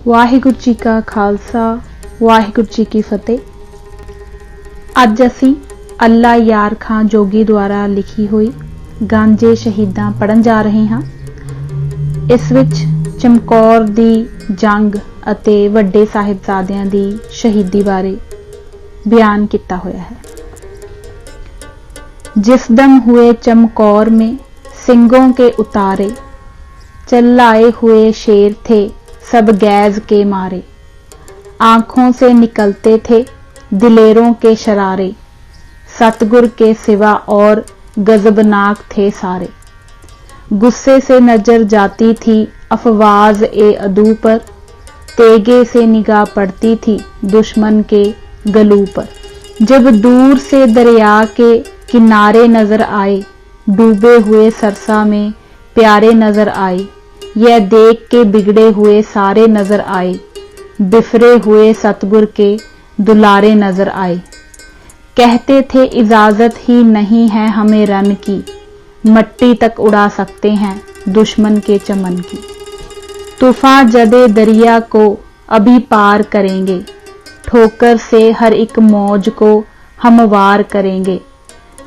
वाहिगुरू जी का खालसा वाहिगुरू जी की फतेह। अज असी अल्लाह यार खां जोगी द्वारा लिखी हुई गांजे शहीदां पढ़न जा रहे हां। इस विच चमकौर दी जंग अते वड्डे साहिबजादियां दी शहीदी बारे बयान किया होया है। जिस दम हुए चमकौर में सिंगों के उतारे, चल्लाए हुए शेर थे सब गैज के मारे। आंखों से निकलते थे दिलेरों के शरारे, सतगुर के सिवा और गजबनाक थे सारे। गुस्से से नजर जाती थी अफवाज ए अदू पर, तेगे से निगाह पड़ती थी दुश्मन के गलू पर। जब दूर से दरिया के किनारे नजर आए, डूबे हुए सरसा में प्यारे नजर आए। यह देख के बिगड़े हुए सारे नजर आए, बिफरे हुए सतगुर के दुलारे नजर आए। कहते थे इजाजत ही नहीं है हमें रन की, मट्टी तक उड़ा सकते हैं दुश्मन के चमन की। तूफान जदे दरिया को अभी पार करेंगे, ठोकर से हर एक मौज को हम वार करेंगे।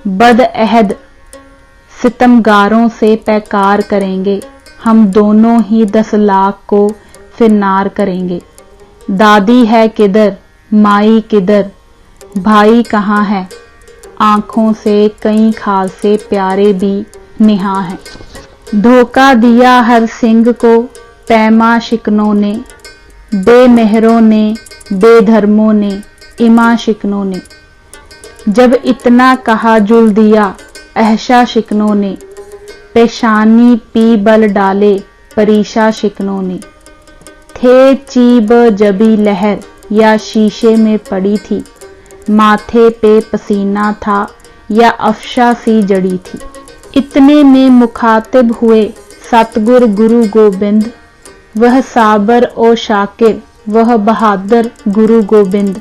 बद अहद सितमगारों से पैकार करेंगे, हम दोनों ही 10 लाख को फिरनार करेंगे। दादी है किधर, माई किधर, भाई कहाँ है, आंखों से कई खालसे प्यारे भी निहा हैं। धोखा दिया हर सिंह को पैमा शिकनों ने, बेमेहरों ने बेधर्मों ने इमा शिकनों ने। जब इतना कहा जुल दिया अहशा शिकनों ने, पेशानी पी बल डाले परीशा शिकनों ने। थे चीब जबी लहर या शीशे में पड़ी थी, माथे पे पसीना था या अफशा सी जड़ी थी। इतने में मुखातिब हुए सतगुर गुरु गोबिंद, वह साबर ओ शाकिर वह बहादुर गुरु गोबिंद।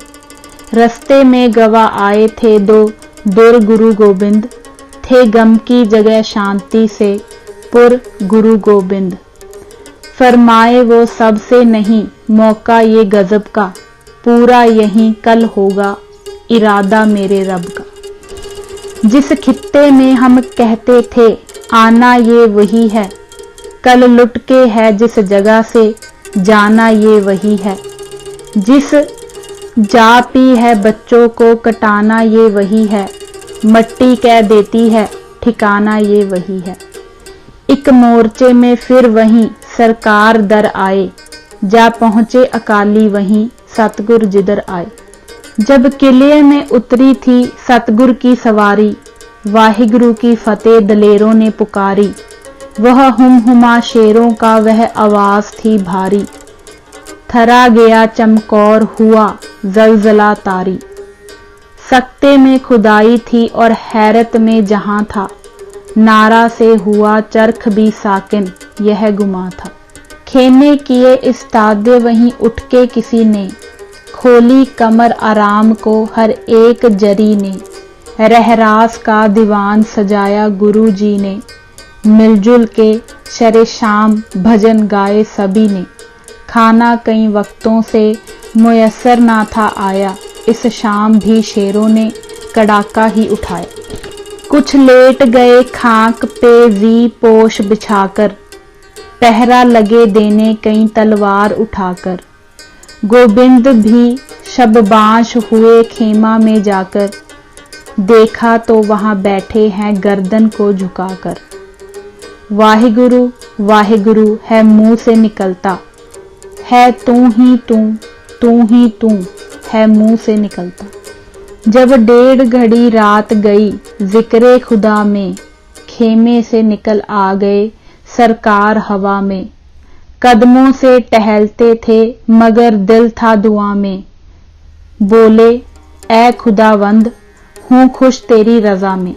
रस्ते में गवा आए थे दो दुर गुरु गोबिंद, थे गम की जगह शांति से पुर गुरु गोबिंद। फरमाए वो सबसे नहीं मौका ये गजब का, पूरा यहीं कल होगा इरादा मेरे रब का। जिस खित्ते में हम कहते थे आना ये वही है, कल लुट के है जिस जगह से जाना ये वही है। जिस जा पी है बच्चों को कटाना ये वही है, मट्टी कह देती है ठिकाना ये वही है। एक मोर्चे में फिर वहीं सरकार दर आए, जा पहुंचे अकाली वहीं सतगुर जिधर आए। जब किले में उतरी थी सतगुर की सवारी, वाहिगुरु की फतेह दलेरों ने पुकारी। वह हुमा शेरों का वह आवाज थी भारी, थरा गया चमकौर हुआ जलजला तारी। सकते में खुदाई थी और हैरत में जहां था, नारा से हुआ चरख भी साकिन यह गुमा था। खेमे किए इस्तादे वहीं उठ के किसी ने, खोली कमर आराम को हर एक जरी ने। रहरास का दीवान सजाया गुरु जी ने, मिलजुल के शरे शाम भजन गाए सभी ने। खाना कई वक्तों से मुयस्सर ना था आया, इस शाम भी शेरों ने कड़ाका ही उठाया। कुछ लेट गए खाक पे जी पोश बिछाकर, पहरा लगे देने कई तलवार उठाकर। गोबिंद भी शबबाश हुए खेमा में जाकर, देखा तो वहां बैठे हैं गर्दन को झुकाकर। वाहिगुरु वाहिगुरु है मुंह से निकलता, है तू ही तू है मुंह से निकलता। जब 1.5 घड़ी रात गई जिक्रे खुदा में, खेमे से निकल आ गए सरकार हवा में। कदमों से टहलते थे मगर दिल था दुआ में, बोले ए खुदावंद हूँ खुश तेरी रजा में।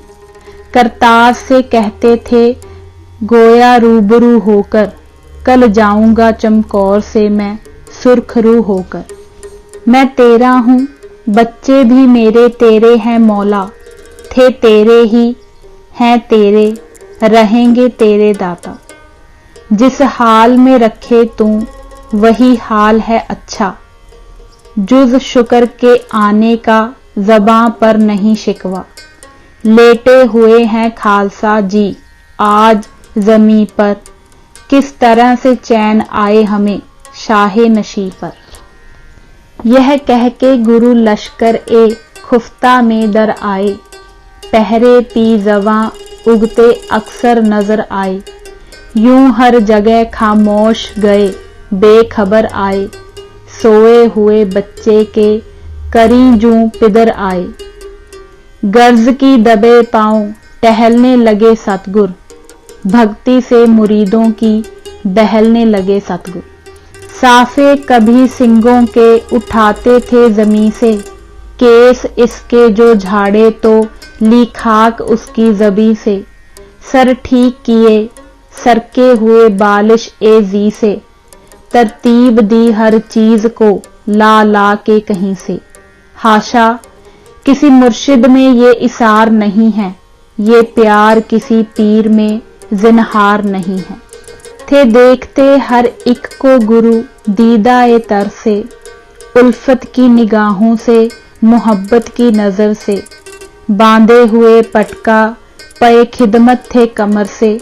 करतार से कहते थे गोया रूबरू होकर, कल जाऊंगा चमकौर से मैं सुरखरू होकर। मैं तेरा हूँ बच्चे भी मेरे तेरे हैं मौला, थे तेरे ही हैं तेरे रहेंगे तेरे दाता। जिस हाल में रखे तू वही हाल है अच्छा। जुज़ शुक्र के आने का ज़बां पर नहीं शिकवा। लेटे हुए हैं खालसा जी आज ज़मीं पर, किस तरह से चैन आए हमें शाहे नशी पर। यह कह के गुरु लश्कर ए खुफ्ता में दर आए, पहरे पी जवां उगते अक्सर नजर आए। यूं हर जगह खामोश गए बेखबर आए, सोए हुए बच्चे के करी जूं पिदर आए। गर्ज की दबे पांव टहलने लगे सतगुर, भक्ति से मुरीदों की बहलने लगे सतगुर। साफे कभी सिंगों के उठाते थे जमी से, केस इसके जो झाड़े तो ली खाक उसकी जबी से। सर ठीक किए सरके हुए बालिश ए जी से, तरतीब दी हर चीज को ला ला के कहीं से। हाशा किसी मुर्शिद में ये इसार नहीं है, ये प्यार किसी पीर में जिनहार नहीं है। थे देखते हर एक को गुरु दीदाए तर से, उल्फत की निगाहों से मोहब्बत की नजर से। बांधे हुए पटका पे खिदमत थे कमर से,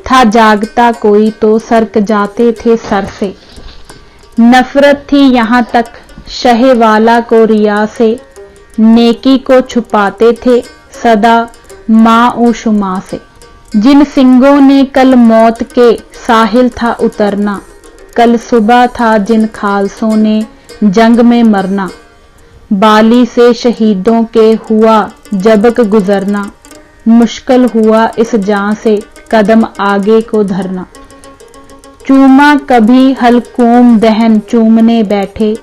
था जागता कोई तो सरक जाते थे सर से। नफरत थी यहाँ तक शहे वाला को रिया से, नेकी को छुपाते थे सदा माँ ओ शुमा से। जिन सिंगों ने कल मौत के साहिल था उतरना, कल सुबह था जिन खालसों ने जंग में मरना। बाली से शहीदों के हुआ जबक गुजरना, मुश्किल हुआ इस जान से कदम आगे को धरना। चूमा कभी हलकूम दहन चूमने बैठे,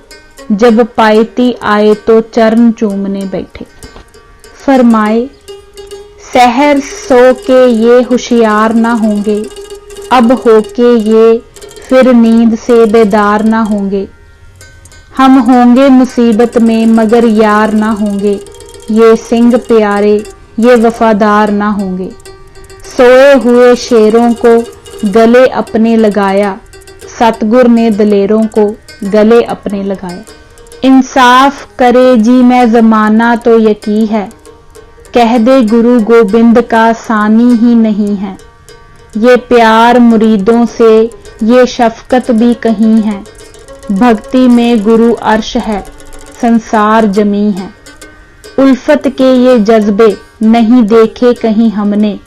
जब पायती आए तो चरण चूमने बैठे। फरमाए सहर सो के ये होशियार ना होंगे, अब होके ये फिर नींद से बेदार ना होंगे। हम होंगे मुसीबत में मगर यार ना होंगे, ये सिंह प्यारे ये वफादार ना होंगे। सोए हुए शेरों को गले अपने लगाया, सतगुर ने दलेरों को गले अपने लगाया। इंसाफ करे जी मैं जमाना तो यकी है, कह दे गुरु गोबिंद का सानी ही नहीं है। ये प्यार मुरीदों से ये शफकत भी कहीं है, भक्ति में गुरु अर्श है संसार जमी है। उल्फत के ये जज्बे नहीं देखे कहीं हमने,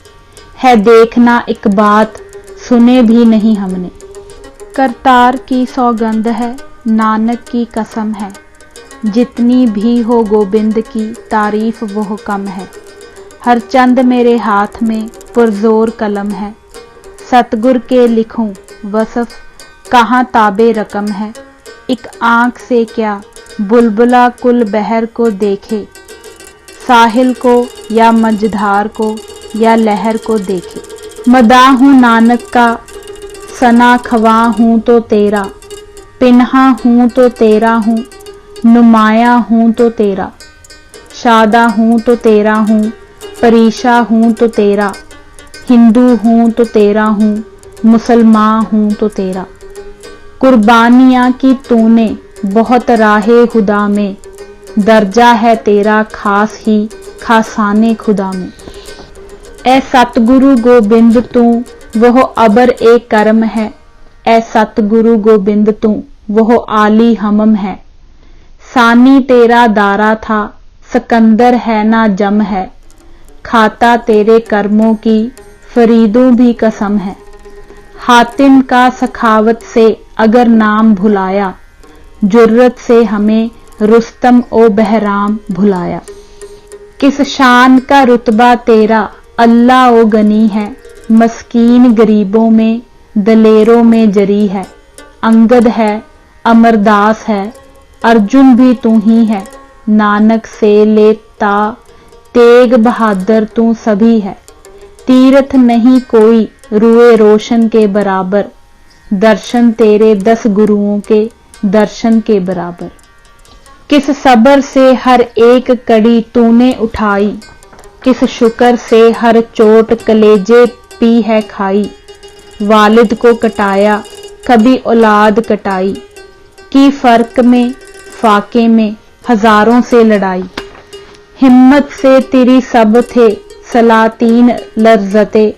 है देखना एक बात सुने भी नहीं हमने। करतार की सौगंध है नानक की कसम है, जितनी भी हो गोबिंद की तारीफ वो कम है। हर चंद मेरे हाथ में पुरजोर कलम है, सतगुर के लिखूं वसफ कहाँ ताबे रकम है। एक आंख से क्या बुलबुला कुल बहर को देखे, साहिल को या मझधार को या लहर को देखे। मदा हूँ नानक का सना खवा हूँ तो तेरा, पिन्हा हूँ तो तेरा हूँ, नुमाया हूँ तो तेरा। शादा हूँ तो तेरा हूँ, परीशा हूँ तो तेरा। हिंदू हूँ तो तेरा हूँ, मुसलमान हूँ तो तेरा। कुर्बानियाँ की तूने बहुत राहे खुदा में, दर्जा है तेरा खास ही खासाने खुदा में। ए सतगुरु गोबिंद तू वह अबर ए करम है, ए सतगुरु गोबिंद तू वह आली हमम है। सानी तेरा दारा था सिकंदर है ना जम है, खाता तेरे कर्मों की फरीदों भी कसम है। हातिम का सखावत से अगर नाम भुलाया, जुर्रत से हमें रुस्तम ओ बहराम भुलाया। किस शान का रुतबा तेरा अल्लाह ओ गनी है, मस्कीन गरीबों में दलेरों में जरी है। अंगद है अमरदास है अर्जुन भी तू ही है, नानक से लेता तेग बहादुर तू सभी है। तीरथ नहीं कोई रुए रोशन के बराबर, दर्शन तेरे 10 गुरुओं के दर्शन के बराबर। किस सबर से हर एक कड़ी तूने उठाई, किस शुक्र से हर चोट कलेजे पी है खाई। वालिद को कटाया कभी औलाद कटाई, की फर्क में फाके में हजारों से लड़ाई। हिम्मत से तेरी सब थे सलातीन लर्जते,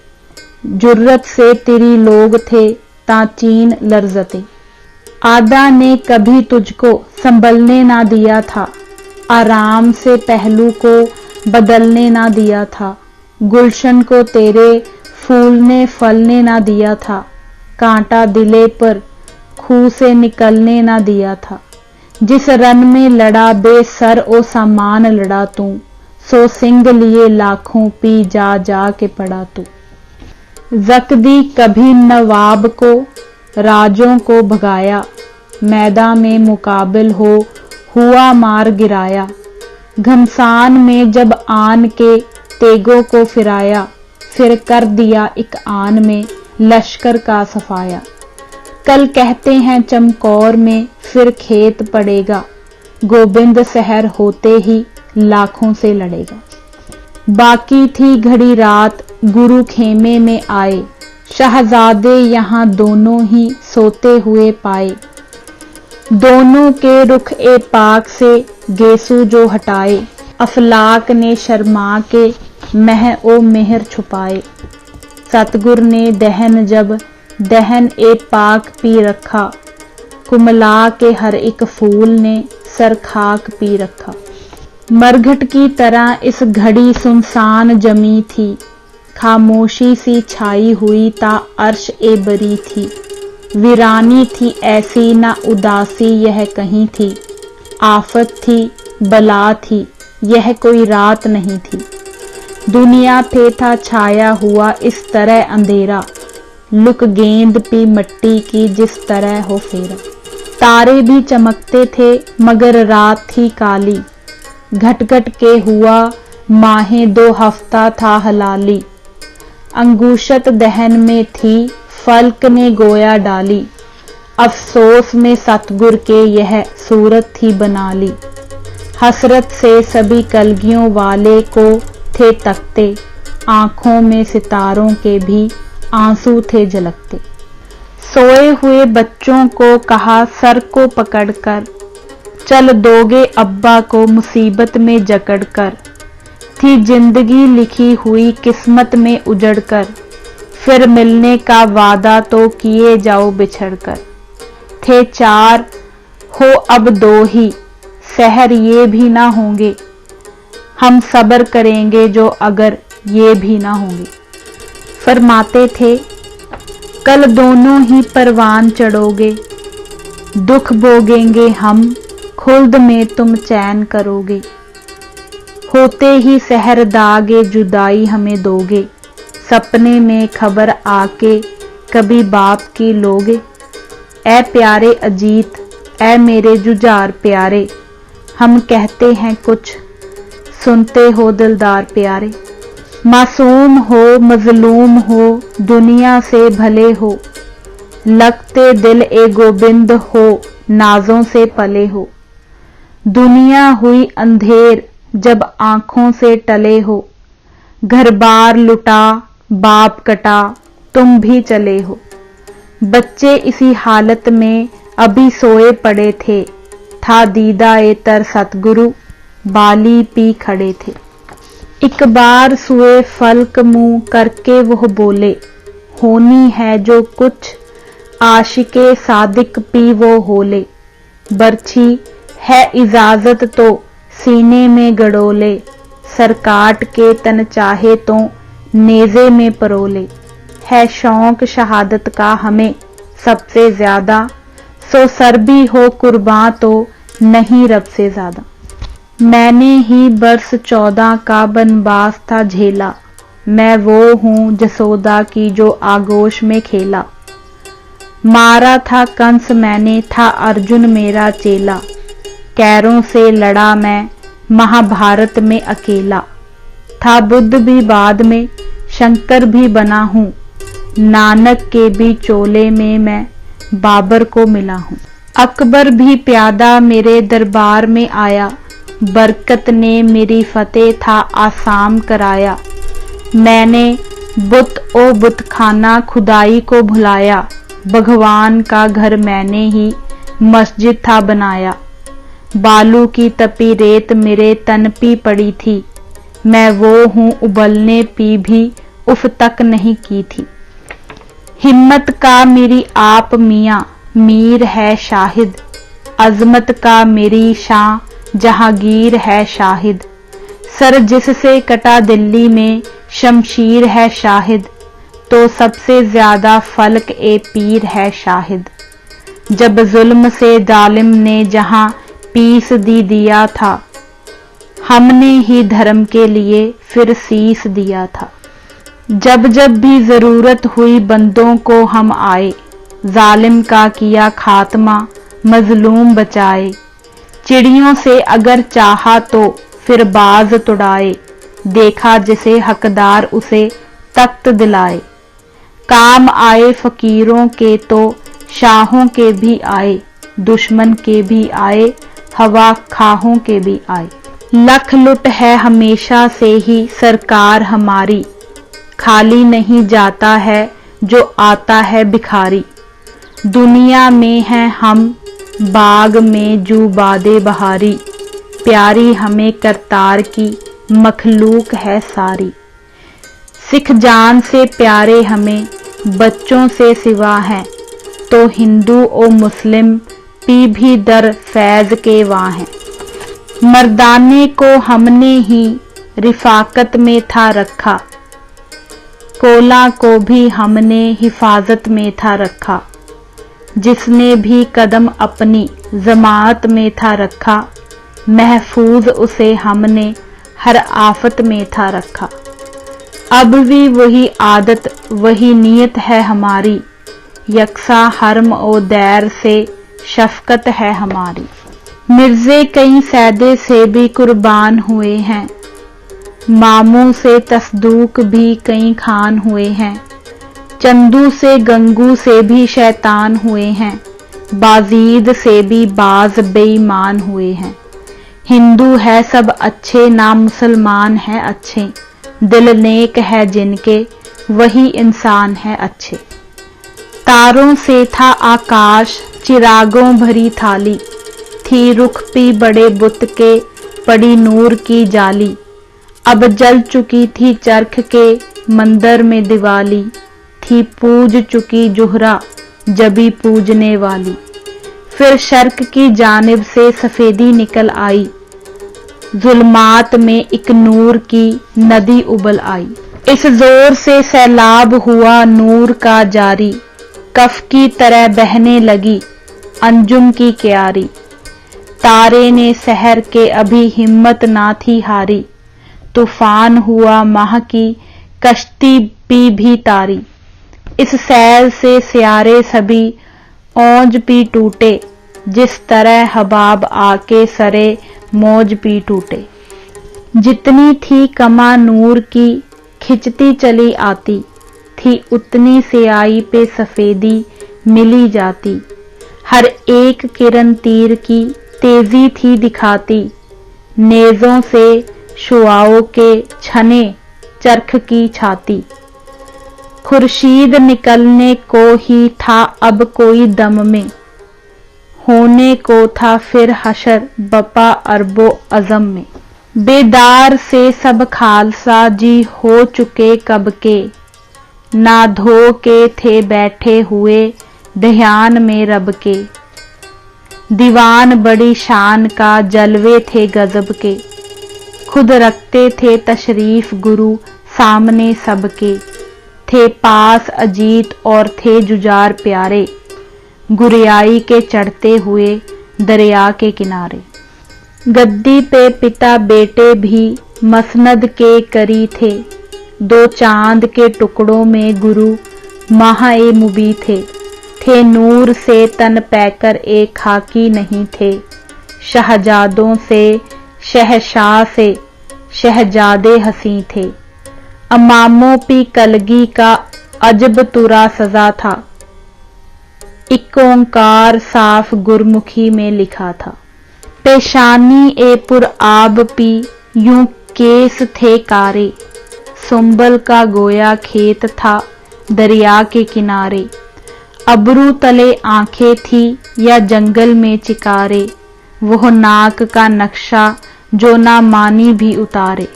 जुर्रत से तेरी लोग थे ताचीन लर्जते। आदा ने कभी तुझको संभलने ना दिया था, आराम से पहलू को बदलने ना दिया था। गुलशन को तेरे फूलने फलने ना दिया था, कांटा दिले पर खूह से निकलने ना दिया था। जिस रन में लड़ा बेसर ओ सामान लड़ा तू, सो सिंग लिए लाखों पी जा जा के पड़ा तू। जकदी कभी नवाब को राजों को भगाया, मैदान में मुकाबिल हो हुआ मार गिराया। घमसान में जब आन के तेगों को फिराया, फिर कर दिया एक आन में लश्कर का सफाया। कल कहते हैं चमकौर में फिर खेत पड़ेगा, गोबिंद शहर होते ही लाखों से लड़ेगा। बाकी थी घड़ी रात गुरु खेमे में आए, शहजादे यहाँ दोनों ही सोते हुए पाए। दोनों के रुख ए पाक से गेसू जो हटाए, अफलाक ने शर्मा के मह ओ मेहर छुपाए। सतगुर ने दहन जब दहन ए पाक पी रखा, कुमला के हर एक फूल ने सर खाक पी रखा। मरघट की तरह इस घड़ी सुनसान जमी थी, खामोशी सी छाई हुई ता अर्श ए बरी थी। वीरानी थी ऐसी ना उदासी यह कहीं थी, आफत थी बला थी यह कोई रात नहीं थी। दुनिया पे था छाया हुआ इस तरह अंधेरा, लुक गेंद पी मिट्टी की जिस तरह हो फेरा। तारे भी चमकते थे मगर रात थी काली, घट घट के हुआ माहे 2 हफ्ता था हलाली। अंगूशत दहन में थी फल्क ने गोया डाली, अफसोस में सतगुर के यह सूरत थी बना ली। हसरत से सभी कलगियों वाले को थे तकते, आंखों में सितारों के भी आंसू थे झलकते। सोए हुए बच्चों को कहा सर को पकड़कर, चल दोगे अब्बा को मुसीबत में जकड़कर। थी जिंदगी लिखी हुई किस्मत में उजड़कर, फिर मिलने का वादा तो किए जाओ बिछड़कर। थे 4 हो अब 2 ही, सहर ये भी ना होंगे, हम सब्र करेंगे जो अगर ये भी ना होंगे। फरमाते थे कल दोनों ही परवान चढ़ोगे, दुख भोगेंगे हम खुल्द में तुम चैन करोगे। होते ही सहर दागे जुदाई हमें दोगे, सपने में खबर आके कभी बाप की लोगे। ऐ प्यारे अजीत ऐ मेरे जुझार प्यारे, हम कहते हैं कुछ सुनते हो दिलदार प्यारे। मासूम हो मजलूम हो दुनिया से भले हो, लगते दिल ए गोबिंद हो नाजों से पले हो। दुनिया हुई अंधेर जब आंखों से टले हो, घर बार लुटा बाप कटा तुम भी चले हो। बच्चे इसी हालत में अभी सोए पड़े थे, था दीदा ए तर सतगुरु बाली पी खड़े थे। एक बार सुए फल्क मुंह करके वह बोले, होनी है जो कुछ आशिके सादिक पी वो होले। बर्छी है इजाजत तो सीने में गड़ोले, सर काट के तन चाहे तो नेज़े में परोले। है शौक शहादत का हमें सबसे ज्यादा, सो सर भी हो कुर्बान तो नहीं रब से ज्यादा। मैंने ही बरस 14 का बनवास था झेला, मैं वो हूँ जसोदा की जो आगोश में खेला। मारा था कंस मैंने था अर्जुन मेरा चेला, कैरों से लड़ा मैं महाभारत में अकेला। था बुद्ध भी बाद में शंकर भी बना हूँ, नानक के भी चोले में मैं बाबर को मिला हूँ। अकबर भी प्यादा मेरे दरबार में आया, बरकत ने मेरी फतेह था आसाम कराया। मैंने बुत ओ बुतखाना खुदाई को भुलाया, भगवान का घर मैंने ही मस्जिद था बनाया। बालू की तपी रेत मेरे तन पी पड़ी थी, मैं वो हूँ उबलने पी भी उफ तक नहीं की थी। हिम्मत का मेरी आप मियाँ मीर है शाहिद, अजमत का मेरी शां जहांगीर है शाहिद। सर जिससे कटा दिल्ली में शमशीर है शाहिद, तो सबसे ज्यादा फल्क ए पीर है शाहिद। जब जुल्म से जालिम ने जहां पीस दी दिया था, हमने ही धर्म के लिए फिर शीस दिया था। जब जब भी जरूरत हुई बंदों को हम आए, जालिम का किया खात्मा मजलूम बचाए। चिड़ियों से अगर चाहा तो फिर बाज तुड़ाए, देखा जिसे हकदार उसे तख्त दिलाए। काम आए फकीरों के तो शाहों के भी आए, दुश्मन के भी आए हवा खाहों के भी आए। लख लुट है हमेशा से ही सरकार हमारी, खाली नहीं जाता है जो आता है भिखारी। दुनिया में है हम बाग में जू बादे बहारी, प्यारी हमें करतार की मखलूक है सारी। सिख जान से प्यारे हमें बच्चों से सिवा हैं, तो हिंदू और मुस्लिम पी भी दर फैज के वहाँ हैं। मर्दाने को हमने ही रिफाकत में था रखा, कोला को भी हमने हिफाजत में था रखा। जिसने भी कदम अपनी जमात में था रखा, महफूज उसे हमने हर आफत में था रखा। अब भी वही आदत वही नीयत है हमारी, यकसा हर्म और दैर से शफकत है हमारी। मिर्जे कई सैदे से भी कुर्बान हुए हैं, मामू से तसदूक भी कई खान हुए हैं। चंदू से गंगू से भी शैतान हुए हैं, बाजीद से भी बाज बेईमान हुए हैं। हिंदू है सब अच्छे ना मुसलमान है अच्छे, दिल नेक है जिनके वही इंसान है अच्छे। तारों से था आकाश चिरागों भरी थाली, थी रुख पी बड़े बुत के पड़ी नूर की जाली। अब जल चुकी थी चरख के मंदिर में दिवाली, थी पूज चुकी जुहरा जबी पूजने वाली। फिर शर्क की जानिब से सफेदी निकल आई, जुल्मात में एक नूर की नदी उबल आई। इस जोर से सैलाब हुआ नूर का जारी, कफ की तरह बहने लगी अंजुम की क्यारी। तारे ने सहर के अभी हिम्मत ना थी हारी, तूफान हुआ माह की कश्ती पी भी तारी। इस सैल से सियारे सभी औज पी टूटे, जिस तरह हबाब आके सरे मौज पी टूटे। जितनी थी कमा नूर की खिंचती चली आती, थी उतनी सियाई पे सफेदी मिली जाती। हर एक किरण तीर की तेजी थी दिखाती, नेजों से शुआओं के छने चरख की छाती। खुर्शीद निकलने को ही था अब कोई दम में, होने को था फिर हशर बपा अरबो अजम में। बेदार से सब खालसा जी हो चुके कब के, ना धो के थे बैठे हुए ध्यान में रब के। दीवान बड़ी शान का जलवे थे गजब के, खुद रखते थे तशरीफ गुरु सामने सबके। थे पास अजीत और थे जुजार प्यारे, गुरियाई के चढ़ते हुए दरिया के किनारे। गद्दी पे पिता बेटे भी मसनद के करी थे, दो चांद के टुकड़ों में गुरु माह-ए मुबी थे नूर से तन पैकर एक खाकी नहीं थे। शहजादों से शहशाह से शहजादे हसी थे, अमामों पी कलगी का अजब तुरा सजा था। एक ओंकार साफ गुरमुखी में लिखा था। पेशानी ए पुर आब पी यूं केस थे कारे, सुंबल का गोया खेत था दरिया के किनारे। अबरू तले आंखें थी या जंगल में चिकारे, वह नाक का नक्शा जो ना मानी भी उतारे।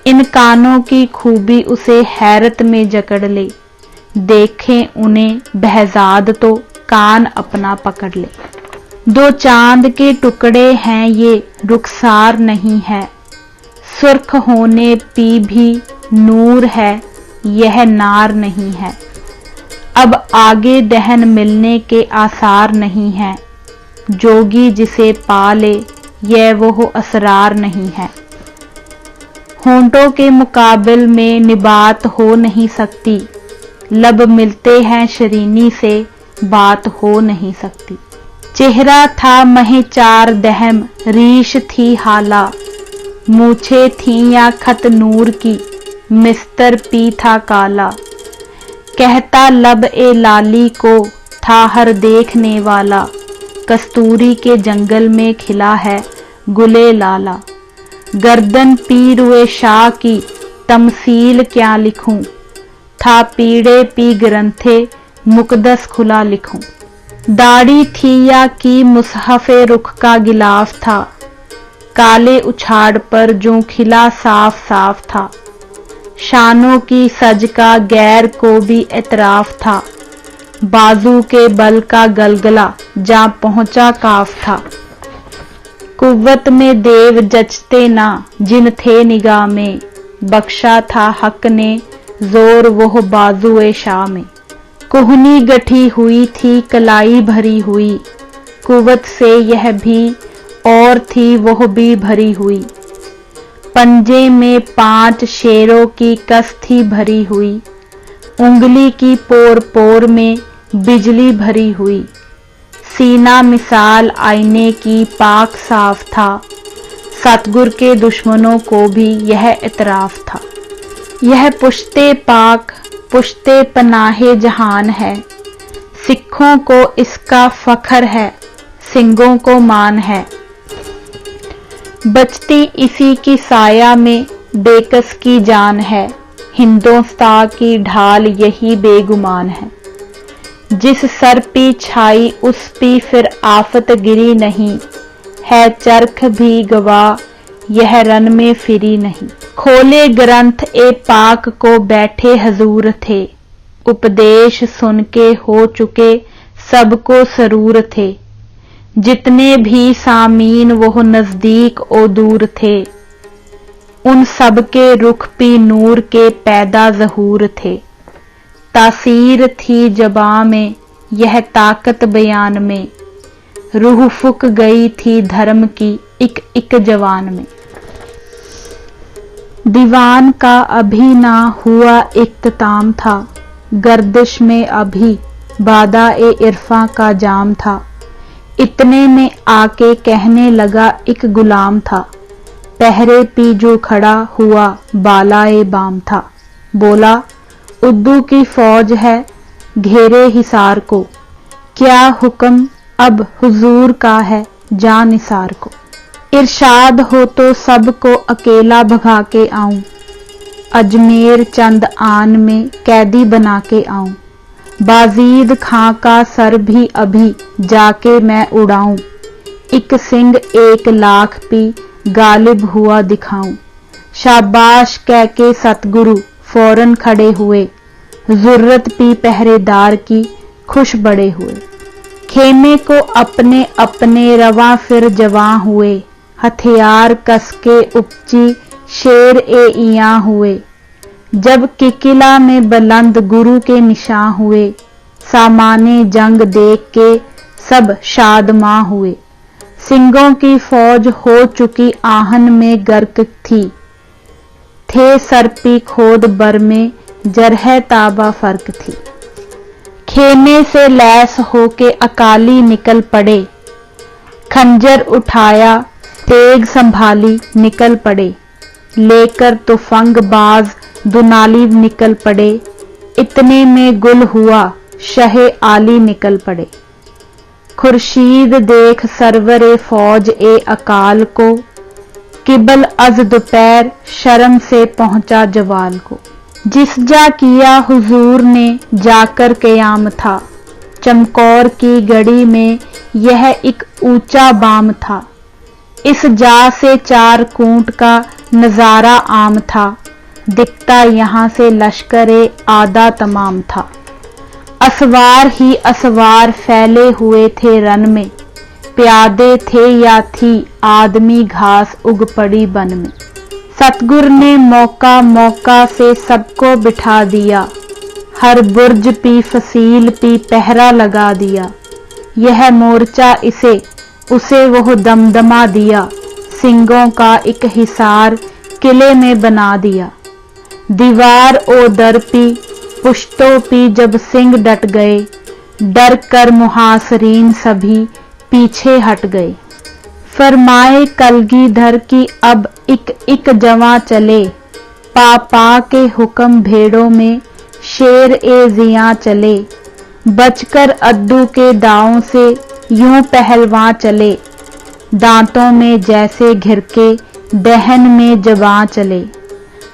इन कानों की खूबी उसे हैरत में जकड़ ले, देखें उन्हें बहजाद तो कान अपना पकड़ ले। दो चांद के टुकड़े हैं ये, रुखसार नहीं है, सुर्ख होने पी भी नूर है, यह नार नहीं है। अब आगे दहन मिलने के आसार नहीं है, जोगी जिसे पा ले यह वो असरार नहीं है। होंठों के मुकाबिल में निबात हो नहीं सकती, लब मिलते हैं शरीनी से बात हो नहीं सकती। चेहरा था महे चार दहम, रीश थी हाला, मूछे थी या खत नूर की, मिस्तर पी था काला। कहता लब ए लाली को था हर देखने वाला, कस्तूरी के जंगल में खिला है गुले लाला। गर्दन पीरुए शाह की तमसील क्या लिखूं, था पीड़े पी ग्रंथे मुकदस खुला लिखूं। दाढ़ी थी या की मुसहफे रुख का गिलाफ था, काले उछाड़ पर जो खिला साफ साफ था। शानों की सज का गैर को भी एतराफ था, बाजू के बल का गलगला जा पहुंचा काफ था। कुव्वत में देव जचते ना जिन थे निगाह में, बख्शा था हक ने जोर वो बाजुए शाह में। कुहनी गठी हुई थी कलाई भरी हुई, कुव्वत से यह भी और थी वह भी भरी हुई। पंजे में 5 शेरों की कस थी भरी हुई, उंगली की पोर पोर में बिजली भरी हुई। सीना मिसाल आईने की पाक साफ था, सतगुर के दुश्मनों को भी यह इतराफ था। यह पुश्ते पाक पुश्ते पनाहे जहान है, सिखों को इसका फख्र है, सिंगों को मान है। बचती इसी की साया में बेकस की जान है, हिंदुस्तान की ढाल यही बेगुमान है। जिस सर पी छाई उस पी फिर आफत गिरी नहीं, है चरख भी गवाह यह रन में फिरी नहीं। खोले ग्रंथ ए पाक को बैठे हजूर थे, उपदेश सुन के हो चुके सबको सरूर थे। जितने भी सामीन वो नजदीक ओ दूर थे, उन सब के रुख पी नूर के पैदा ज़हूर थे। तासीर थी जबां में यह ताकत बयान में, रूह फुक गई थी धर्म की एक एक जवान में। दीवान का अभी ना हुआ इख्तिताम था, गर्दिश में अभी बादा ए इरफा का जाम था। इतने में आके कहने लगा एक गुलाम था, पहरे पी जो खड़ा हुआ बालाए बाम था। बोला उद्दू की फौज है घेरे हिसार को, क्या हुक्म अब हुजूर का है जा निसार को। इरशाद हो तो सबको अकेला भगा के आऊं, अजमेर चंद आन में कैदी बना के आऊं। बाजीद खां का सर भी अभी जाके मैं उड़ाऊं, एक सिंह 1 लाख पी गालिब हुआ दिखाऊं। शाबाश कह के सतगुरु फौरन खड़े हुए, जुर्रत पी पहरेदार की खुश बड़े हुए। खेमे को अपने अपने रवा फिर जवां हुए, हथियार कस के उपची शेर ए इयां हुए। जब किकिला में बुलंद गुरु के निशान हुए, सामाने जंग देख के सब शादमां हुए। सिंगों की फौज हो चुकी आहन में गर्क थी, थे सरपी खोद बर में जरह ताबा फर्क थी। खेमे से लैस होके अकाली निकल पड़े, खंजर उठाया तेग संभाली निकल पड़े। लेकर तुफंग बाज दुनाली निकल पड़े, इतने में गुल हुआ शहे आली निकल पड़े। खुर्शीद देख सरवरे फौज ए अकाल को, किबल अज दोपहर शर्म से पहुंचा जवाल को। जिस जा किया हुजूर ने जाकर कयाम था, चमकौर की गढ़ी में यह एक ऊंचा बाम था। इस जा से 4 कूट का नजारा आम था। दिखता यहाँ से लश्करे आदा तमाम था। असवार ही असवार फैले हुए थे रन में, प्यादे थे या थी आदमी घास उग पड़ी बन में। सतगुर ने मौका मौका से सबको बिठा दिया, हर बुर्ज पी फसील पी पहरा लगा दिया। यह मोर्चा इसे उसे वो दमदमा दिया, सिंगों का एक हिसार किले में बना दिया। दीवार ओ दर पी पुश्तो पी जब सिंह डट गए, डर कर मुहासरीन सभी पीछे हट गए। फरमाए कलगीधर की अब एक जवां चले, पा के हुक्म भेड़ों में शेर ए जियां चले। बचकर अद्दू के दांव से यूं पहलवां चले, दांतों में जैसे घिर के दहन में जबां चले।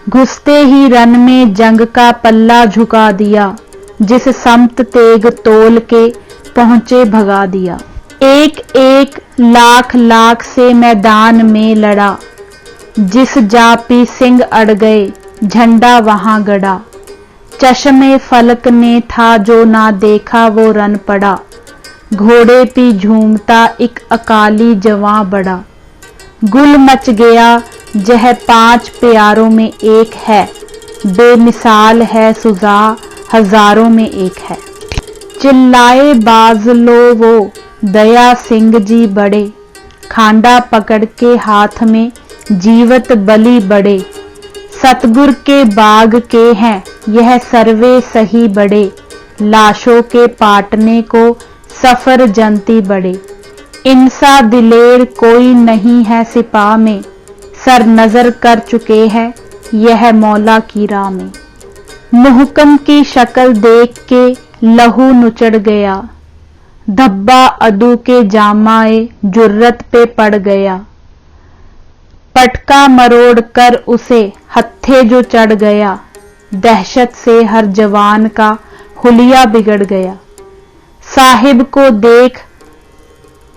घुसते ही रन में जंग का पल्ला झुका दिया, जिस समत तेग तोल के पहुंचे भगा दिया। एक एक लाख लाख से मैदान में लड़ा, जिस जापी सिंह अड़ गए झंडा वहां गड़ा। चश्मे फलक ने था जो ना देखा वो रन पड़ा, घोड़े पी झूमता एक अकाली जवां बड़ा। गुल मच गया जह 5 प्यारों में एक है, बेमिसाल है सुजा हजारों में एक है। चिल्लाए बाज लो वो दया सिंह जी बड़े, खांडा पकड़ के हाथ में जीवत बलि बड़े। सतगुर के बाग के हैं यह सर्वे सही बड़े, लाशों के पाटने को सफर जनती बड़े। इनसा दिलेर कोई नहीं है सिपा में, सर नजर कर चुके हैं यह मौला की राह में। मुहकम की शक्ल देख के लहू नुचड़ गया, धब्बा अदू के जामाए जुर्रत पे पड़ गया। पटका मरोड़ कर उसे हत्थे जो चढ़ गया, दहशत से हर जवान का हुलिया बिगड़ गया। साहिब को देख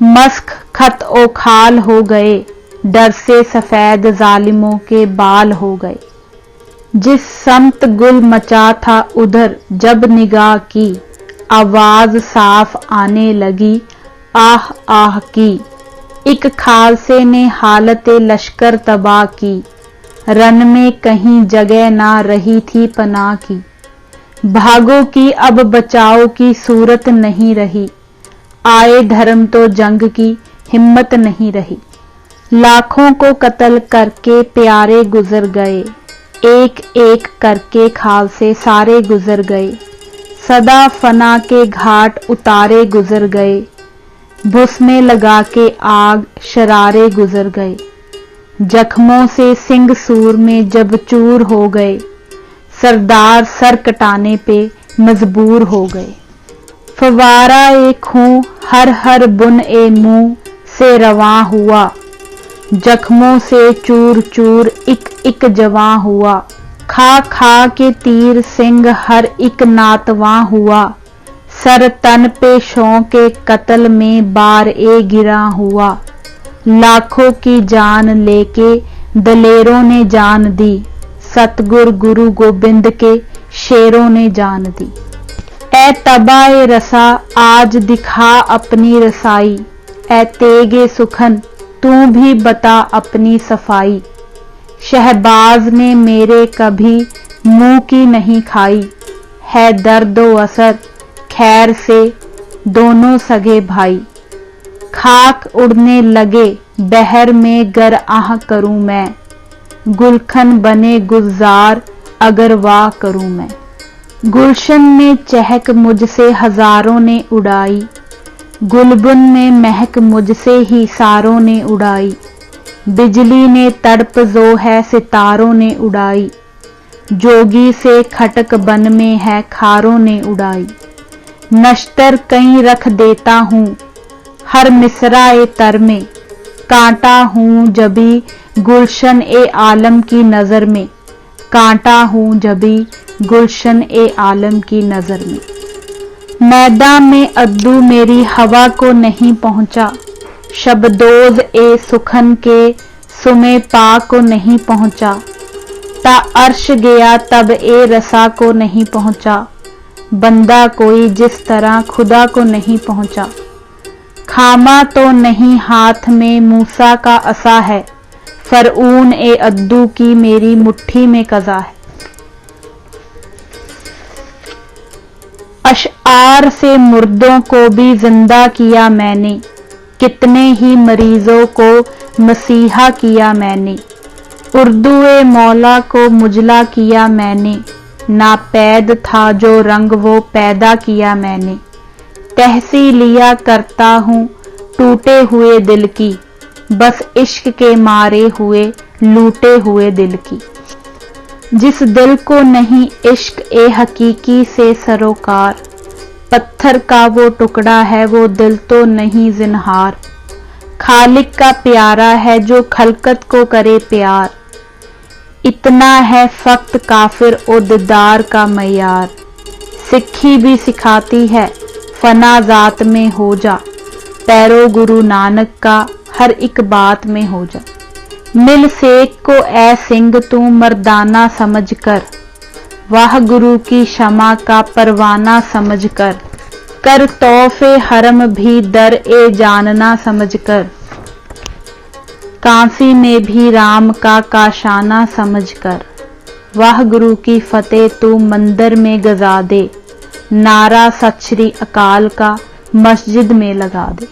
मस्क खत ओ खाल हो गए, डर से सफेद जालिमों के बाल हो गए। जिस समत गुल मचा था उधर जब निगाह की, आवाज साफ आने लगी आह आह की। एक खालसे ने हालत लश्कर तबाह की, रन में कहीं जगह ना रही थी पनाह की। भागो की अब बचाओ की सूरत नहीं रही, आए धर्म तो जंग की हिम्मत नहीं रही। लाखों को कत्ल करके प्यारे गुजर गए, एक एक करके खालसे सारे गुजर गए। सदा फना के घाट उतारे गुजर गए, भुस में लगा के आग शरारे गुजर गए। जख्मों से सिंह सूर में जब चूर हो गए, सरदार सर कटाने पे मजबूर हो गए। फवारा ए खूं हर हर बुन ए मुंह से रवां हुआ, जख्मों से चूर चूर एक जवां हुआ। खा खा के तीर सिंह हर एक नातवां हुआ, सर तन पे शौं के कत्ल में बार ए गिरा हुआ। लाखों की जान लेके दलेरों ने जान दी, सतगुर गुरु गोबिंद के शेरों ने जान दी। ए तबाए रसा आज दिखा अपनी रसाई, ए तेगे सुखन तू भी बता अपनी सफाई। शहबाज ने मेरे कभी मुंह की नहीं खाई, है दर्दो असर खैर से दोनों सगे भाई। खाक उड़ने लगे बहर में गर आह करूं मैं, गुलखन बने गुलजार अगर वाह करूं मैं। गुलशन में चहक मुझसे हजारों ने उड़ाई, गुलबुन में महक मुझसे ही सारों ने उड़ाई। बिजली ने तड़प जो है सितारों ने उड़ाई, जोगी से खटक बन में है खारों ने उड़ाई। नश्तर कहीं रख देता हूँ हर मिसरा ए तर में, कांटा हूँ जबी गुलशन ए आलम की नजर में, कांटा हूँ जबी गुलशन ए आलम की नजर में। मैदान में अद्दू मेरी हवा को नहीं पहुंचा, शबदोज ए सुखन के सुमे पा को नहीं पहुंचा, ता अर्श गया तब ए रसा को नहीं पहुंचा, बंदा कोई जिस तरह खुदा को नहीं पहुंचा। खामा तो नहीं हाथ में मूसा का असा है, फरऊन ए अद्दू की मेरी मुट्ठी में कज़ा है। अशआर से मुर्दों को भी जिंदा किया मैंने, कितने ही मरीजों को मसीहा किया मैंने, उर्दू ए मौला को मुजला किया मैंने, नापैद था जो रंग वो पैदा किया मैंने। तहसी लिया करता हूँ टूटे हुए दिल की, बस इश्क के मारे हुए लूटे हुए दिल की। जिस दिल को नहीं इश्क ए हकीकी से सरोकार, पत्थर का वो टुकड़ा है वो दिल तो नहीं जिन्हार। खालिक का प्यारा है जो खलकत को करे प्यार, इतना है फक्त काफिर ओ दीदार का मयार। सिक्खी भी सिखाती है फना जात में हो जा, पैरो गुरु नानक का हर एक बात में हो जा। मिल सेक को ऐ सिंह तू मर्दाना समझ कर, वाह गुरु की क्षमा का परवाना समझ कर तौफे हरम भी दर ए जानना समझ कर, कांसी में भी राम का काशाना समझ कर। वाह गुरु की फतेह तू मंदिर में गजा दे, नारा सत श्री अकाल का मस्जिद में लगा दे।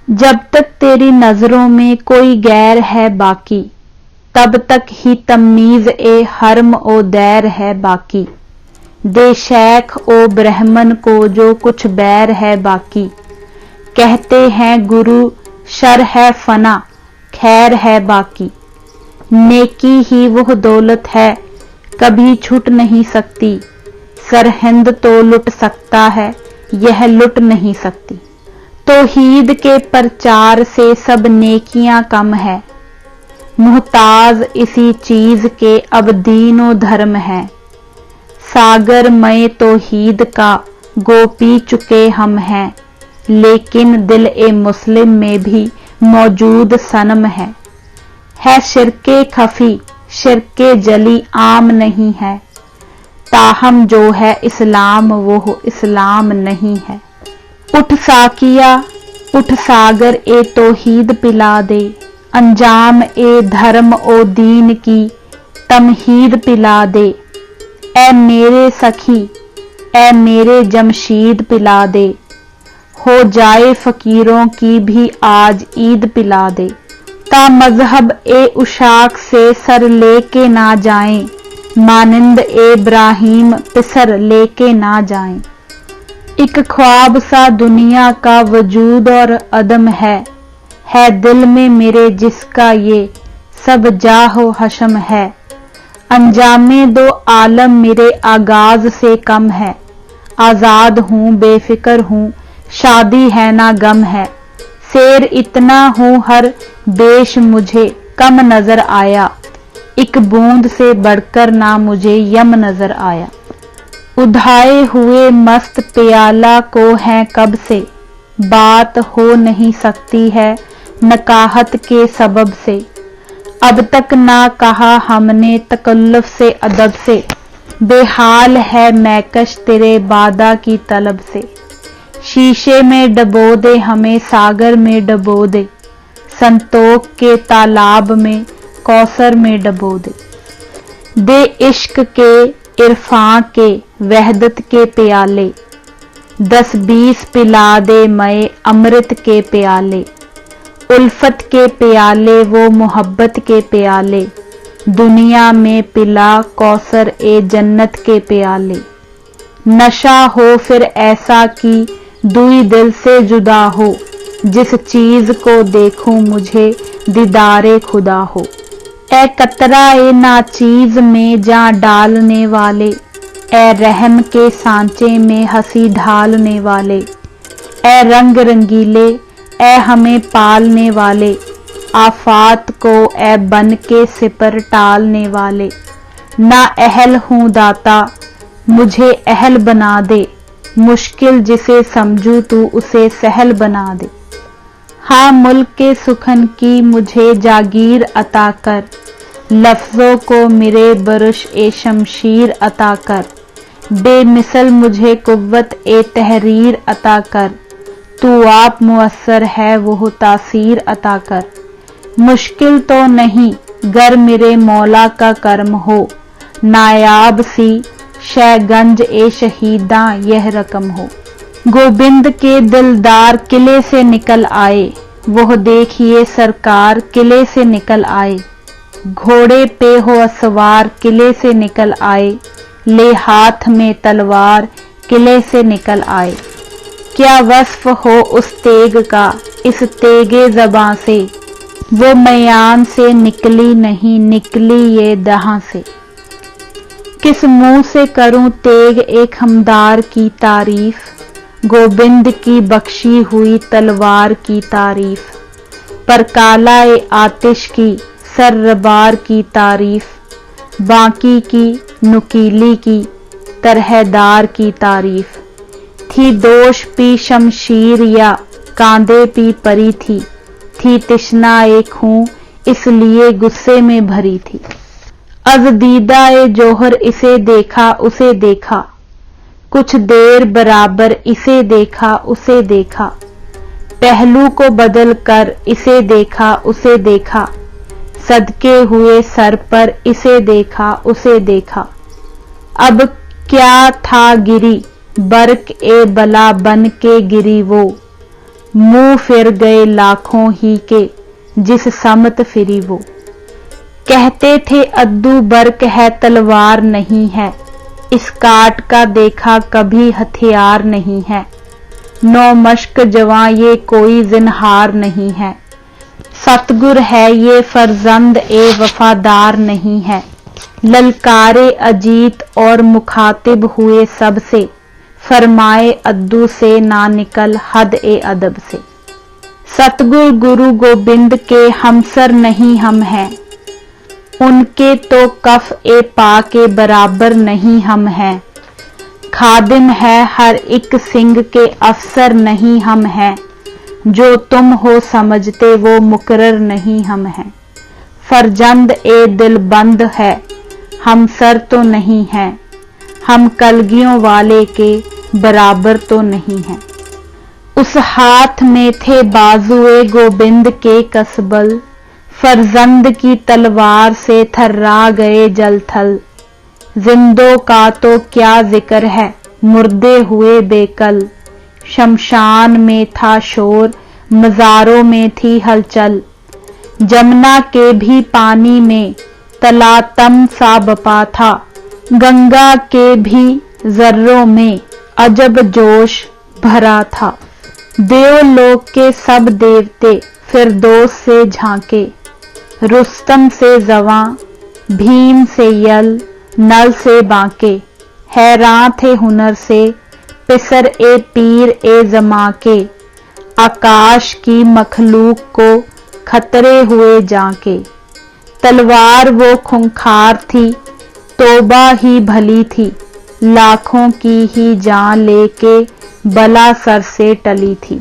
जब तक तेरी नजरों में कोई गैर है बाकी, तब तक ही तमीज ए हरम ओ दैर है बाकी। दे शेख ओ ब्राह्मण को जो कुछ बैर है बाकी, कहते हैं गुरु शर है फना खैर है बाकी। नेकी ही वह दौलत है कभी छूट नहीं सकती, सरहिंद तो लुट सकता है यह लुट नहीं सकती। तौहीद के प्रचार से सब नेकियां कम है, मुहताज इसी चीज के अब दीनो धर्म है। सागर मय तौहीद का गो पी चुके हम हैं, लेकिन दिल ए मुस्लिम में भी मौजूद सनम है शिरके खफी शिरके जली आम नहीं है, ताहम जो है इस्लाम वो इस्लाम नहीं है। उठ साकिया उठ सागर ए तौहीद पिला दे, अंजाम ए धर्म ओ दीन की तमहीद पिला दे। ए मेरे सखी ए मेरे जमशीद पिला दे, हो जाए फकीरों की भी आज ईद पिला दे। ता मजहब ए उशाक से सर लेके ना जाएं, मानिंद ए इब्राहिम पिसर लेके ना जाएं। एक ख्वाब सा दुनिया का वजूद और अदम है दिल में मेरे जिसका ये सब जाहो हशम है। अंजामे दो आलम मेरे आगाज से कम है, आजाद हूँ बेफिक्र हूँ शादी है ना गम है। शेर इतना हूँ हर देश मुझे कम नजर आया, एक बूंद से बढ़कर ना मुझे यम नजर आया। उधाए हुए मस्त प्याला को है कब से, बात हो नहीं सकती है नकाहत के सबब से। अब तक ना कहा हमने तकल्लुफ से अदब से, बेहाल है मैकश तेरे बादा की तलब से। शीशे में डबो दे हमें सागर में डबो दे, संतोख के तालाब में कौसर में डबो दे इश्क के इरफां के वहदत के प्याले, 10-20 पिला दे मए अमृत के प्याले। उल्फत के प्याले वो मोहब्बत के प्याले, दुनिया में पिला कौसर ए जन्नत के प्याले। नशा हो फिर ऐसा कि दुई दिल से जुदा हो, जिस चीज को देखूं मुझे दीदारे खुदा हो। ए कतरा ए नाचीज में जा डालने वाले, ए रहम के सांचे में हंसी ढालने वाले। ए रंग रंगीले ए हमें पालने वाले, आफात को ए बन के सिपर टालने वाले। ना अहल हूँ दाता मुझे अहल बना दे, मुश्किल जिसे समझू तू उसे सहल बना दे। हाँ मुल्क के सुखन की मुझे जागीर अता कर, लफ्ज़ों को मेरे बरुश ए शमशीर अता कर। बेमिसल मुझे कुव्वत ए तहरीर अता कर, तू आप मुअस्सर है वो तासीर अता कर। मुश्किल तो नहीं गर मेरे मौला का कर्म हो, नायाब सी शैगंज ए शहीदां यह रकम हो। गोबिंद के दिलदार किले से निकल आए, वह देखिए सरकार किले से निकल आए। घोड़े पे हो सवार किले से निकल आए, ले हाथ में तलवार किले से निकल आए। क्या वस्फ हो उस तेग का इस तेगे ज़बां से, वो मयान से निकली नहीं निकली ये दहां से। किस मुंह से करूं तेग एक हमदार की तारीफ, गोबिंद की बख्शी हुई तलवार की तारीफ। पर काला ए आतिश की सर्रबार की तारीफ, बाकी की नुकीली की तरहदार की तारीफ। थी दोष पी शमशीर या कांदे पी परी थी तिश्ना ए खूं इसलिए गुस्से में भरी थी। अज दीदा ए जोहर इसे देखा उसे देखा, कुछ देर बराबर इसे देखा उसे देखा। पहलू को बदल कर इसे देखा उसे देखा, सदके हुए सर पर इसे देखा उसे देखा। अब क्या था गिरी बर्क ए बला बन के गिरी वो, मुंह फिर गए लाखों ही के जिस समत फिरी वो। कहते थे अद्दू बर्क है तलवार नहीं है, इस काट का देखा कभी हथियार नहीं है। नौ मश्क जवां ये कोई जिन्हार नहीं है, सतगुर है ये फर्जंद ए वफादार नहीं है। ललकारे अजीत और मुखातिब हुए सबसे, फरमाए अद्दू से ना निकल हद ए अदब से। सतगुर गुरु गोबिंद के हमसर नहीं हम हैं, उनके तो कफ ए पा के बराबर नहीं हम हैं। खादिम है हर एक सिंह के अफसर नहीं हम हैं, जो तुम हो समझते वो मुकर्रर नहीं हम हैं। फरजंद ए दिलबंद है हमसर तो नहीं है, हम कलगियों वाले के बराबर तो नहीं हैं। उस हाथ में थे बाजुए गोबिंद के कसबल, फरजंद की तलवार से थर्रा गए जल थल। जिंदों का तो क्या जिक्र है मुर्दे हुए बेकल, शमशान में था शोर मज़ारों में थी हलचल। जमुना के भी पानी में तलातम सा बपा था, गंगा के भी जर्रों में अजब जोश भरा था। देवलोक के सब देवते फिरदौस से झांके, रुस्तम से जवां भीम से यल नल से बांके। हैरान थे हुनर से पिसर ए पीर ए जमा के, आकाश की मखलूक को खतरे हुए जाके। तलवार वो खूंखार थी तौबा ही भली थी, लाखों की ही जान लेके बला सर से टली थी।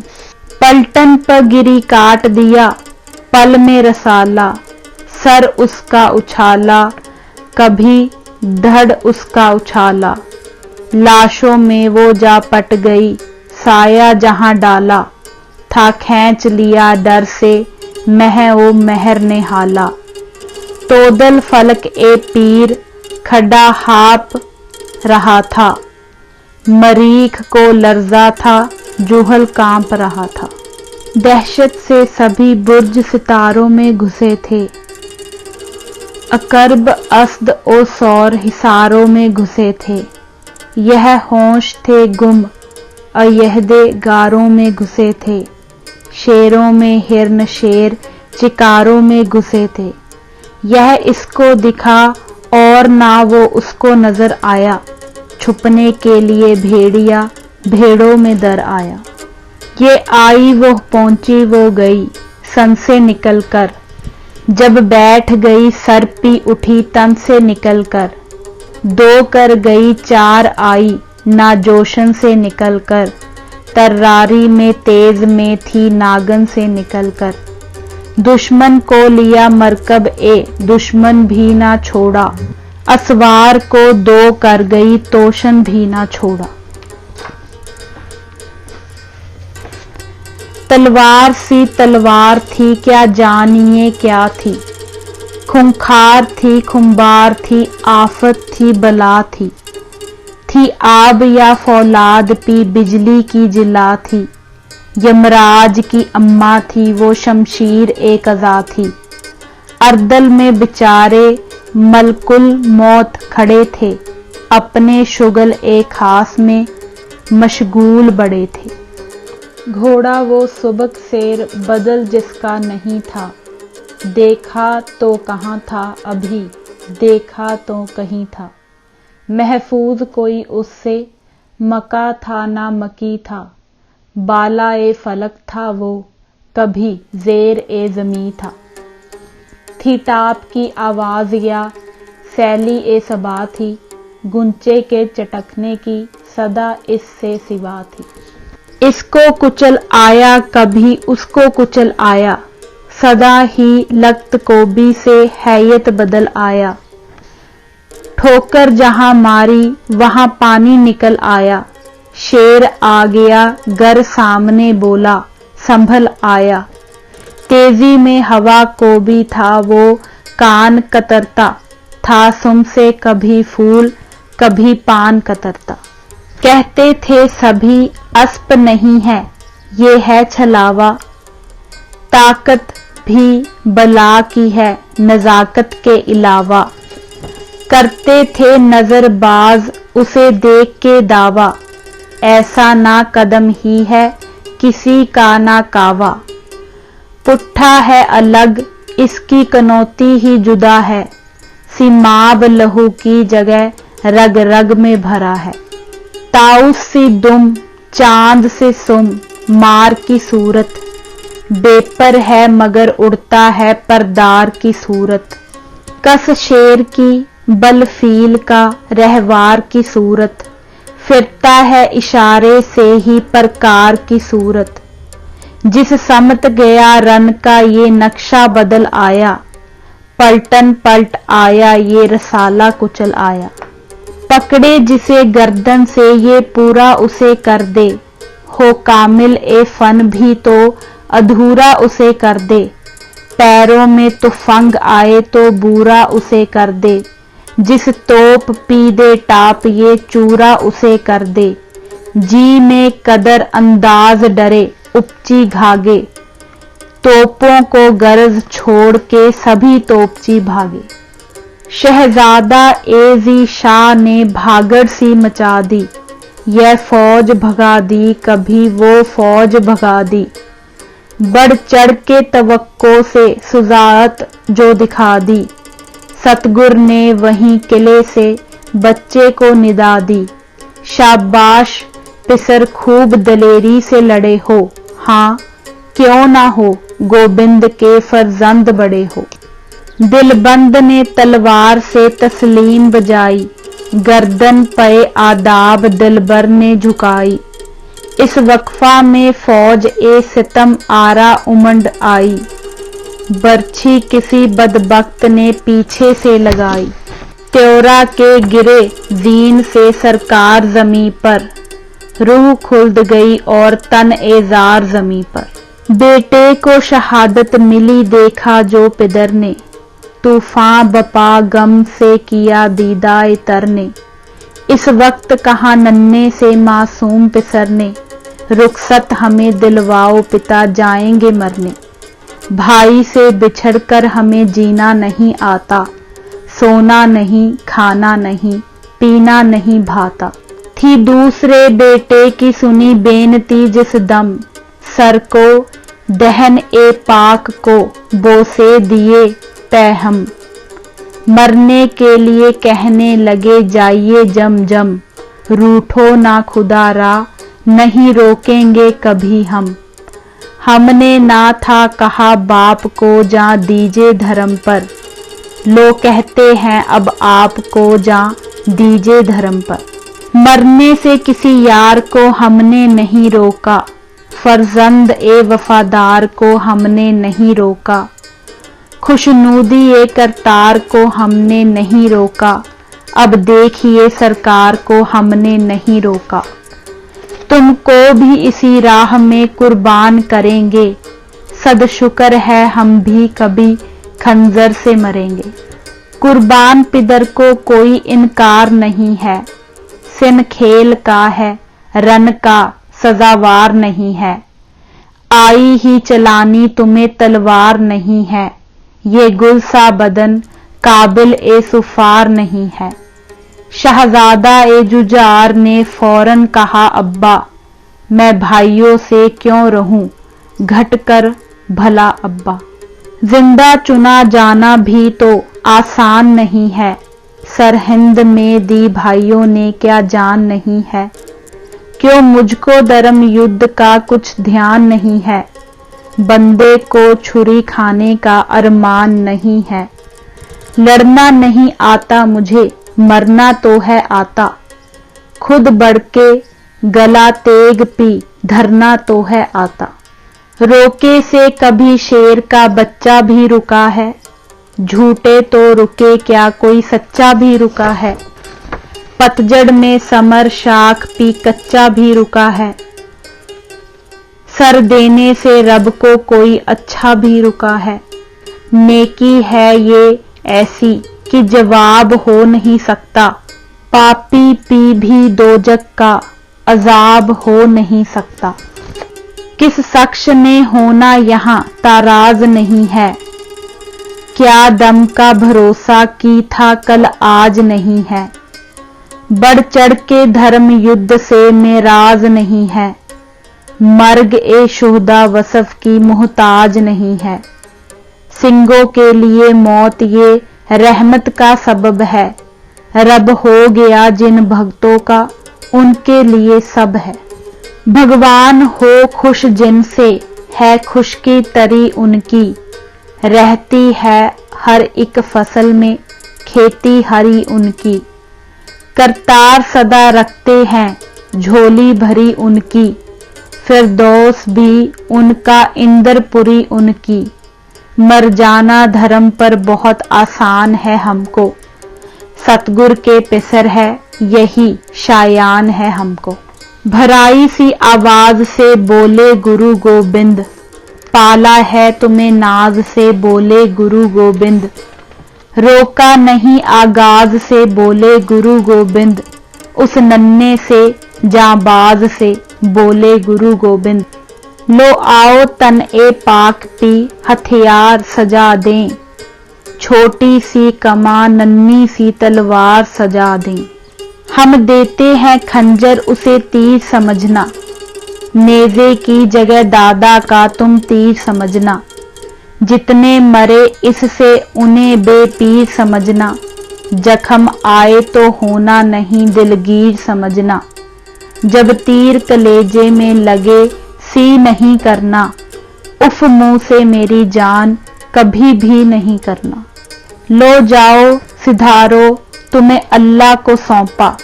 पलटन पर गिरी काट दिया पल में रसाला, सर उसका उछाला कभी धड़ उसका उछाला। लाशों में वो जा पट गई साया जहां डाला, था खींच लिया डर से मह ओ महर ने हाला। तोदल फलक ए पीर खड़ा हाप रहा था, मरीख को लर्जा था जूहल कांप रहा था। दहशत से सभी बुर्ज सितारों में घुसे थे, अकरब अस्द ओ सौर हिसारों में घुसे थे। यह होश थे गुम अयहदे गारों में घुसे थे, शेरों में हिरन शेर चिकारों में घुसे थे। यह इसको दिखा और ना वो उसको नजर आया, छुपने के लिए भेड़िया भेड़ों में दर आया। ये आई वो पहुंची वो गई सन से निकल कर, जब बैठ गई सर्पी उठी तन से निकल कर। दो कर गई चार आई ना जोशन से निकलकर, तर्रारी में तेज में थी नागन से निकलकर। दुश्मन को लिया मरकब ए दुश्मन भी ना छोड़ा, असवार को दो कर गई तोशन भी ना छोड़ा। तलवार सी तलवार थी क्या जानिए क्या थी, खूंखार थी खुम्बार थी आफत थी बला थी आब या फौलाद पी बिजली की जिला थी। यमराज की अम्मा थी वो शमशीर ए कज़ा थी, अर्दल में बेचारे मलकुल मौत खड़े थे, अपने शुगल ए खास में मशगूल बड़े थे। घोड़ा वो सुबक शेर बदल जिसका नहीं था, देखा तो कहाँ था अभी देखा तो कहीं था। महफूज कोई उससे मका था ना मकी था, बाला ए फलक था वो कभी ज़ेर ए ज़मी था। थी टाप की आवाज़ या सैली ए सबा थी, गुंचे के चटकने की सदा इससे सिवा थी। इसको कुचल आया कभी उसको कुचल आया, सदा ही लख्त कोबी से हैयत बदल आया। ठोकर जहां मारी वहां पानी निकल आया, शेर आ गया गर सामने बोला संभल आया। तेजी में हवा को भी था वो कान कतरता, था सुम से कभी फूल कभी पान कतरता। कहते थे सभी अस्प नहीं है ये है छलावा, ताकत भी बला की है नजाकत के अलावा। करते थे नजरबाज उसे देख के दावा, ऐसा ना कदम ही है किसी का ना कावा। पुट्ठा है अलग इसकी कनौती ही जुदा है, सिमाब लहू की जगह रग रग में भरा है। ताउस सी दुम चांद से सुम मार की सूरत, बेपर है मगर उड़ता है परदार की सूरत। कस शेर की बल फील का रहवार की सूरत, फिरता है इशारे से ही प्रकार की सूरत। जिस समत गया रन का ये नक्शा बदल आया, पलटन पलट आया ये रसाला कुचल आया। पकड़े जिसे गर्दन से ये पूरा उसे कर दे, हो कामिल ए फन भी तो अधूरा उसे कर दे। पैरों में तुफंग आए तो बूरा उसे कर दे, जिस तोप पी दे टाप ये चूरा उसे कर दे। जी में कदर अंदाज डरे उपची घागे, तोपों को गरज छोड़ के सभी तोपची भागे। शहजादा एजी शाह ने भागड़ सी मचा दी, यह फौज भगा दी कभी वो फौज भगा दी। बढ़ चढ़ के तवक्को से सुजात जो दिखा दी, सतगुर ने वहीं किले से बच्चे को निदा दी। शाबाश पिसर खूब दलेरी से लड़े हो, हाँ क्यों ना हो गोबिंद के फरजंद बड़े हो। दिलबंद ने तलवार से तस्लीम बजाई, गर्दन पे आदाब दिलबर ने झुकाई। इस वक्फा में फौज ए सितम आरा उमंड आई, बर्छी किसी बदबख्त ने पीछे से लगाई। त्योरा के गिरे दीन से सरकार जमी पर, रूह खुल्द गई और तन एजार जमी पर। बेटे को शहादत मिली देखा जो पिदर ने, तूफान बपा गम से किया दीदाए तर ने। इस वक्त कहाँ नन्हे से मासूम पिसर ने, रुखसत हमें दिलवाओ पिता जाएंगे मरने। भाई से बिछड़कर हमें जीना नहीं आता, सोना नहीं खाना नहीं पीना नहीं भाता। थी दूसरे बेटे की सुनी बेनती जिस दम, सर को दहन ए पाक को बोसे दिए पैहम। मरने के लिए कहने लगे जाइए जम जम, रूठो ना खुदा रा नहीं रोकेंगे कभी हम। हमने ना था कहा बाप को जा दीजे धर्म पर, लोग कहते हैं अब आपको जा दीजे धर्म पर। मरने से किसी यार को हमने नहीं रोका, फर्जंद ए वफादार को हमने नहीं रोका, खुशनूदी ए करतार को हमने नहीं रोका, अब देखिए सरकार को हमने नहीं रोका। तुमको भी इसी राह में कुर्बान करेंगे, सद शुक्र है हम भी कभी खंजर से मरेंगे। कुर्बान पिदर को कोई इनकार नहीं है, सिन खेल का है रन का सजावार नहीं है, आई ही चलानी तुम्हें तलवार नहीं है, ये गुल सा बदन काबिल ए सुफार नहीं है। शहजादा ए जुजार ने फौरन कहा अब्बा, मैं भाइयों से क्यों रहूं घटकर भला अब्बा। जिंदा चुना जाना भी तो आसान नहीं है, सरहिंद में दी भाइयों ने क्या जान नहीं है। क्यों मुझको धर्म युद्ध का कुछ ध्यान नहीं है, बंदे को छुरी खाने का अरमान नहीं है। लड़ना नहीं आता मुझे, मरना तो है आता, खुद बढ़ के गला तेग पी धरना तो है आता। रोके से कभी शेर का बच्चा भी रुका है, झूठे तो रुके क्या कोई सच्चा भी रुका है। पतझड़ में समर शाख पी कच्चा भी रुका है, सर देने से रब को कोई अच्छा भी रुका है। नेकी है ये ऐसी कि जवाब हो नहीं सकता, पापी पी भी दोजक का अजाब हो नहीं सकता। किस शख्स ने होना यहाँ ताराज नहीं है, क्या दम का भरोसा की था कल आज नहीं है। बढ़ चढ़ के धर्म युद्ध से मेराज नहीं है, मर्ग ए शुहदा वसफ की मोहताज नहीं है। सिंगों के लिए मौत ये रहमत का सबब है, रब हो गया जिन भक्तों का उनके लिए सब है। भगवान हो खुश जिनसे है खुशकी तरी उनकी, रहती है हर एक फसल में खेती हरी उनकी। करतार सदा रखते हैं झोली भरी उनकी, फिरदौस भी उनका इंद्रपुरी उनकी। मर जाना धर्म पर बहुत आसान है हमको, सतगुर के पिसर है यही शायान है हमको। भराई सी आवाज से बोले गुरु गोबिंद, पाला है तुम्हें नाज से बोले गुरु गोबिंद। रोका नहीं आगाज से बोले गुरु गोबिंद, उस नन्हे से जाबाज से बोले गुरु गोबिंद। लो आओ तन ए पाक पी हथियार सजा दें, छोटी सी कमा नन्ही सी तलवार सजा दें। हम देते हैं खंजर उसे तीर समझना, नेज़े की जगह दादा का तुम तीर समझना। जितने मरे इससे उन्हें बेपीर समझना, जख्म आए तो होना नहीं दिलगीर समझना। जब तीर कलेजे में लगे सी नहीं करना, उफ मुंह से मेरी जान कभी भी नहीं करना। लो जाओ सिधारो तुम्हें अल्लाह को सौंपा,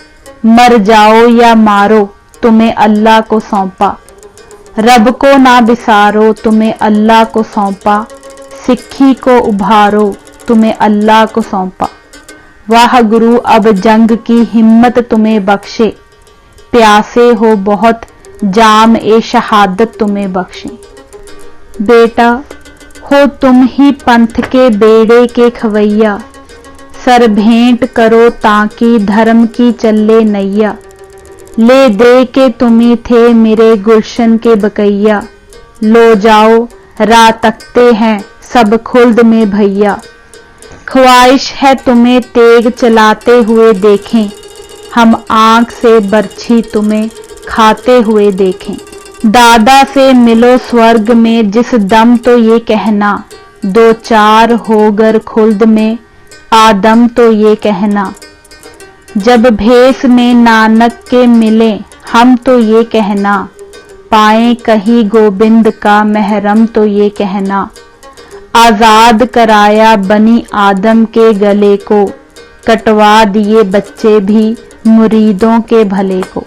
मर जाओ या मारो तुम्हें अल्लाह को सौंपा। रब को ना बिसारो तुम्हें अल्लाह को सौंपा, सिक्खी को उभारो तुम्हें अल्लाह को सौंपा। वाह गुरु अब जंग की हिम्मत तुम्हें बख्शे, प्यासे हो बहुत जाम ए शहादत तुम्हें बख्शे। बेटा हो तुम ही पंथ के बेड़े के खवैया, सर भेंट करो ताकि धर्म की चले नैया। ले दे के तुम्ही थे मेरे गुलशन के बकैया, लो जाओ राह तकते हैं सब खुल्द में भैया। ख्वाहिश है तुम्हें तेग चलाते हुए देखें, हम आंख से बरछी तुम्हें खाते हुए देखें। दादा से मिलो स्वर्ग में जिस दम तो ये कहना, दो चार होगर खुल्द में आदम तो ये कहना। जब भेस में नानक के मिले हम तो ये कहना, पाए कहीं गोबिंद का महरम तो ये कहना। आजाद कराया बनी आदम के गले को, कटवा दिए बच्चे भी मुरीदों के भले को।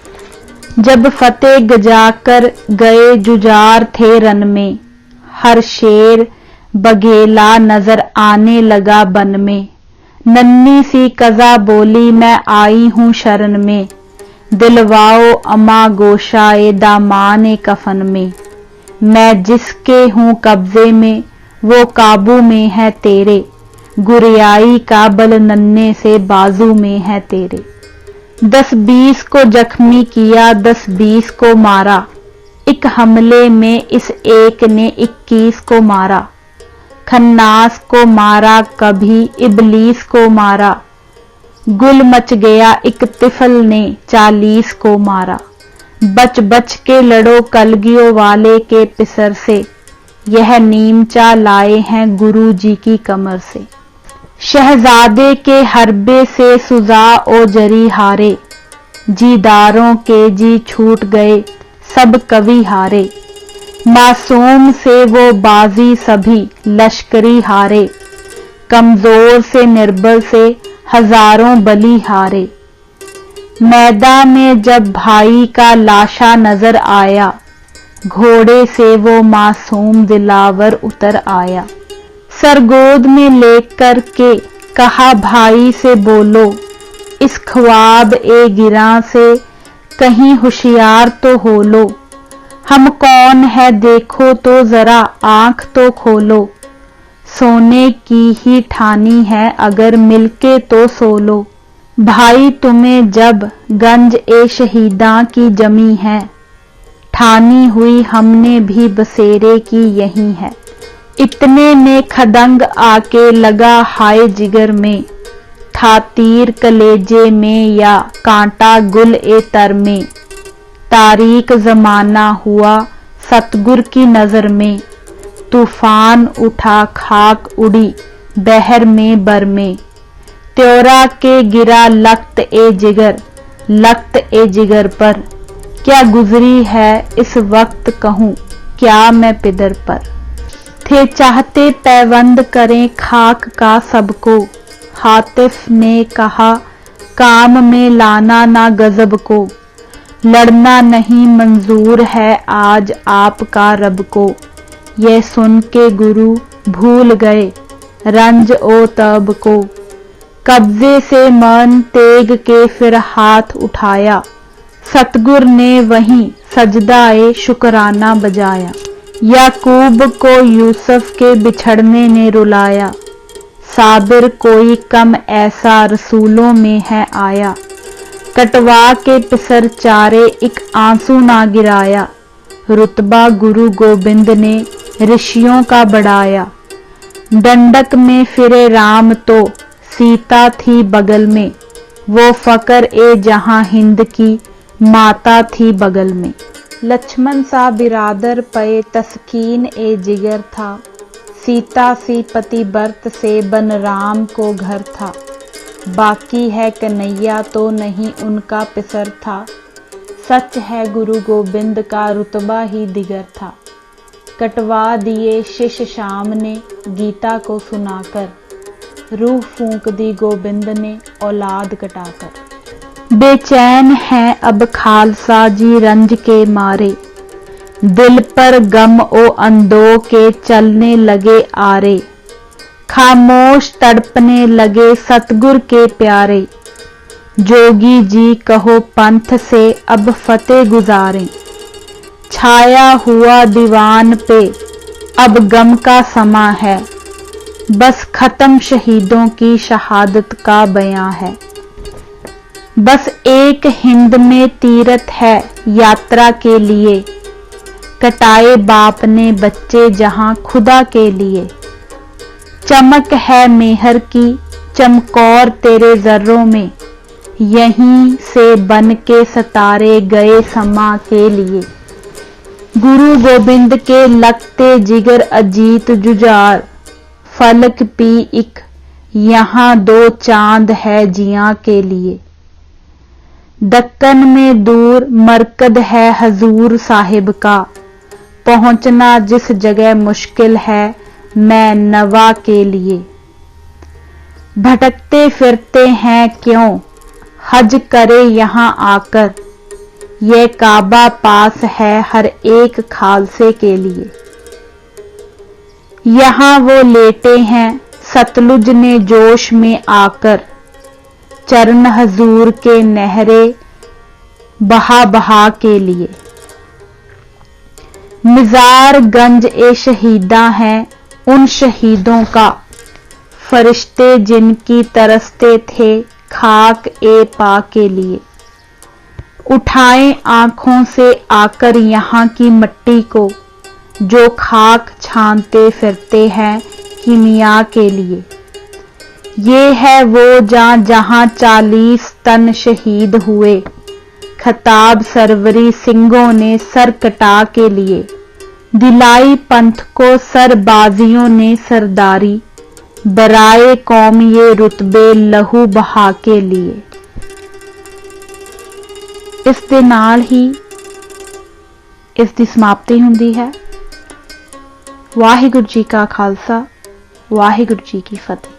जब फतेह गजाकर गए जुझार थे रन में, हर शेर बघेला नजर आने लगा बन में। नन्ही सी कज़ा बोली मैं आई हूँ शरण में, दिलवाओ अमा गोशाए दामाने कफन में। मैं जिसके हूँ कब्जे में वो काबू में है तेरे, गुरियाई का बल नन्हे से बाजू में है तेरे। 10-20 को जख्मी किया 10-20 को मारा, एक हमले में इस एक ने 21 को मारा। खन्नास को मारा कभी इबलीस को मारा, गुल मच गया एक तिफल ने 40 को मारा। बच बच के लड़ो कलगियों वाले के पिसर से, यह नीमचा लाए हैं गुरु जी की कमर से। शहजादे के हरबे से सुजा ओ जरी हारे, जीदारों के जी छूट गए सब कवि हारे। मासूम से वो बाजी सभी लश्करी हारे, कमजोर से निर्बल से हजारों बली हारे। मैदान में जब भाई का लाशा नजर आया, घोड़े से वो मासूम दिलावर उतर आया। सरगोद में लेकर के कहा भाई से बोलो, इस ख्वाब ए गिरा से कहीं होशियार तो हो लो। हम कौन है देखो तो जरा आंख तो खोलो, सोने की ही ठानी है अगर मिलके तो सो लो। भाई तुम्हें जब गंज ए शहीदा की जमी है, ठानी हुई हमने भी बसेरे की यही है। इतने में खदंग आके लगा हाय जिगर में, था तीर कलेजे में या कांटा गुल ए तर में। तारीक जमाना हुआ सतगुर की नजर में, तूफान उठा खाक उड़ी बहर में बर में। त्योरा के गिरा लख्त ए जिगर पर, क्या गुजरी है इस वक्त कहूँ क्या मैं पिदर पर। थे चाहते पैवंद करें खाक का सबको, हातिफ ने कहा काम में लाना ना गजब को। लड़ना नहीं मंजूर है आज आपका रब को, यह सुन के गुरु भूल गए रंज ओ तब को। कब्जे से मन तेग के फिर हाथ उठाया, सतगुर ने वहीं सजदाए शुक्राना बजाया। याकूब को यूसुफ के बिछड़ने ने रुलाया, साबिर कोई कम ऐसा रसूलों में है आया। कटवा के पिसर चारे एक आंसू ना गिराया, रुतबा गुरु गोबिंद ने ऋषियों का बढ़ाया। दंडक में फिरे राम तो सीता थी बगल में, वो फकर ए जहां हिंद की माता थी बगल में। लक्ष्मण सा बिरादर पे तस्कीन ए जिगर था, सीता सी पति बर्त से बन राम को घर था। बाकी है कन्हैया तो नहीं उनका पिसर था, सच है गुरु गोबिंद का रुतबा ही दिगर था। कटवा दिए शिष शाम ने गीता को सुनाकर, रूह फूंक दी गोबिंद ने औलाद कटाकर। बेचैन हैं अब खालसा जी रंज के मारे, दिल पर गम ओ अंधों के चलने लगे आरे। खामोश तड़पने लगे सतगुर के प्यारे, जोगी जी कहो पंथ से अब फतेह गुजारें। छाया हुआ दीवान पे अब गम का समा है, बस खत्म शहीदों की शहादत का बयां है। बस एक हिंद में तीरथ है यात्रा के लिए, कटाए बाप ने बच्चे जहां खुदा के लिए। चमक है मेहर की चमकौर तेरे जर्रों में, यहीं से बन के सितारे गए समा के लिए। गुरु गोबिंद के लगते जिगर अजीत जुझार, फलक पी एक यहाँ दो चांद है जियां के लिए। दक्कन में दूर मरकद है हजूर साहिब का, पहुंचना जिस जगह मुश्किल है मैं नवा के लिए। भटकते फिरते हैं क्यों हज करे यहाँ आकर, ये काबा पास है हर एक खालसे के लिए। यहाँ वो लेटे हैं सतलुज ने जोश में आकर, चरण हजूर के नहरे बहा बहा के लिए। मिजार गंज ए शहीदा हैं उन शहीदों का, फरिश्ते जिनकी तरसते थे खाक ए पा के लिए। उठाएं आंखों से आकर यहाँ की मिट्टी को, जो खाक छानते फिरते हैं कीमिया के लिए। ये है वो जहां 40 तन शहीद हुए, खताब सरवरी सिंघों ने सर कटा के लिए। दिलाई पंथ को सरबाजियों ने सरदारी, बराए कौम ये रुतबे लहू बहा के लिए। इस दे नाल ही इस दी समाप्ति हुंदी है। वाहिगुरू जी का खालसा, वाहिगुरू जी की फतेह।